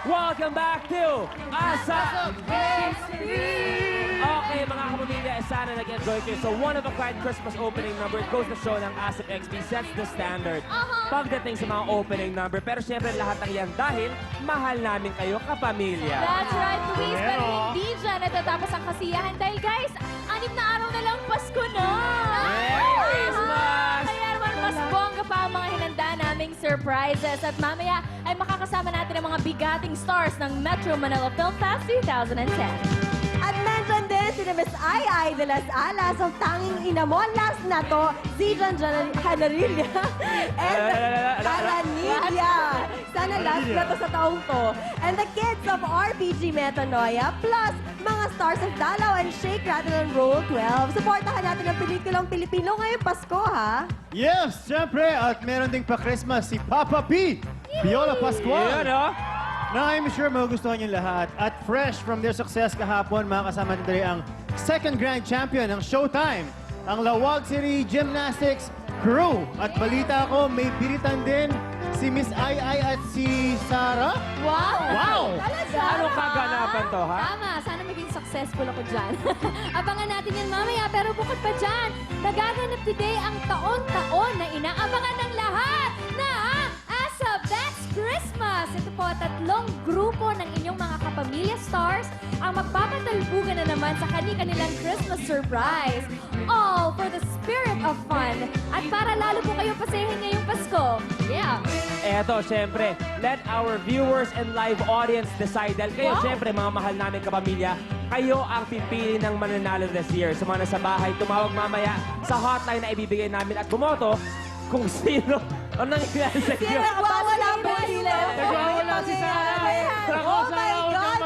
Welcome back to Asap Okay, mga kapamilya, sana nag-enjoy kayo. So, one-of-a-kind Christmas opening number. It goes to show ng Asap XP sets the standard pagdating sa mga opening number. Pero syempre, lahat ng yan dahil mahal namin kayo, kapamilya. That's right, Luis. Pero hindi dyan natatapos ang kasiyahan dahil guys, 6 na araw na lang Pasko na! Merry Christmas! Kaya naman mas bongga pa ang mga hinanda naming surprises. At mamaya ay makakasama natin ang mga bigating stars ng Metro Manila Film Fest 2010. At nandyan din si Miss Ai de las Alas, ang tanging ina mo. Last na to, si John Hanarilla and Hananilla. Sana last na to sa taong to. And the kids of RPG Metanoia, plus mga stars of Dalaw and Shake, Rattle and Roll 12. Supportahan natin ang pelikulang Pilipino ngayong Pasko, ha? Yes, syempre. At meron ding pa-Christmas si Papa P. Viola Pascual. Yun, no? Na I'm sure magugustuhan niyo lahat. At fresh from their success kahapon, makakasama natin tayo ang second grand champion ng Showtime, ang Lawag City Gymnastics Crew. At balita ko, may biritan din si Miss Ai at si Sarah. Wow! Wow! Anong kaganapan to, ha? Tama, sana maging successful ako dyan. Abangan natin yan mamaya, pero bukod pa dyan, nagaganap today ang taon-taon na inaabangan ng lahat na Asap That's Christmas! Ito po, 3 grupo ng inyong mga kapamilya stars ang magpapatalbugan na naman sa kanilang Christmas surprise. All for the spirit of fun. At para lalo po kayong pasahin ngayong Pasko. Yeah! Eto, syempre, let our viewers and live audience decide. Dahil kayo, Wow. syempre, mga mahal namin kapamilya, kayo ang pipili ng mananalo this year. Sa mga nasa bahay, tumawag mamaya sa hotline na ibibigay namin at bumoto kung sino ang nangyayari sa inyo. Nagwawala po sila. Nagwawala si Sarah. Oh my God,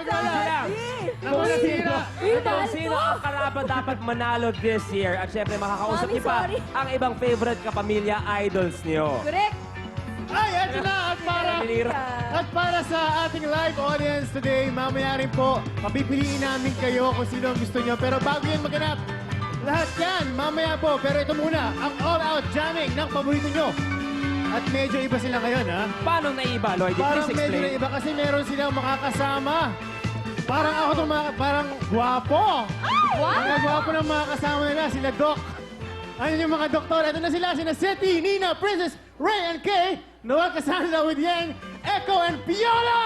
Sila. Kung sino ang karapat dapat manalo this year. At syempre, makakausap Mami, niyo pa sorry. ang ibang favorite kapamilya idols niyo. Correct! Ay, eto na! At para sa ating live audience today, mamaya rin po, papipiliin namin kayo kung sino ang gusto nyo. Pero bago yan maganap, lahat yan, mamaya po. Pero ito muna, ang all-out jamming ng paborito nyo. At medyo iba sila ngayon, ha? Paano naiba, Lloyd? Parang Please medyo na explain. iba kasi meron silang makakasama. Parang ako itong parang gwapo. Mga gwapo ng mga kasama nila, sila Doc. Ano yung mga doktor? Ito na sila, sina Seti, Nina, Princess, Ray, and Kay. Nawag kasama with Yang, Echo, and Piolo!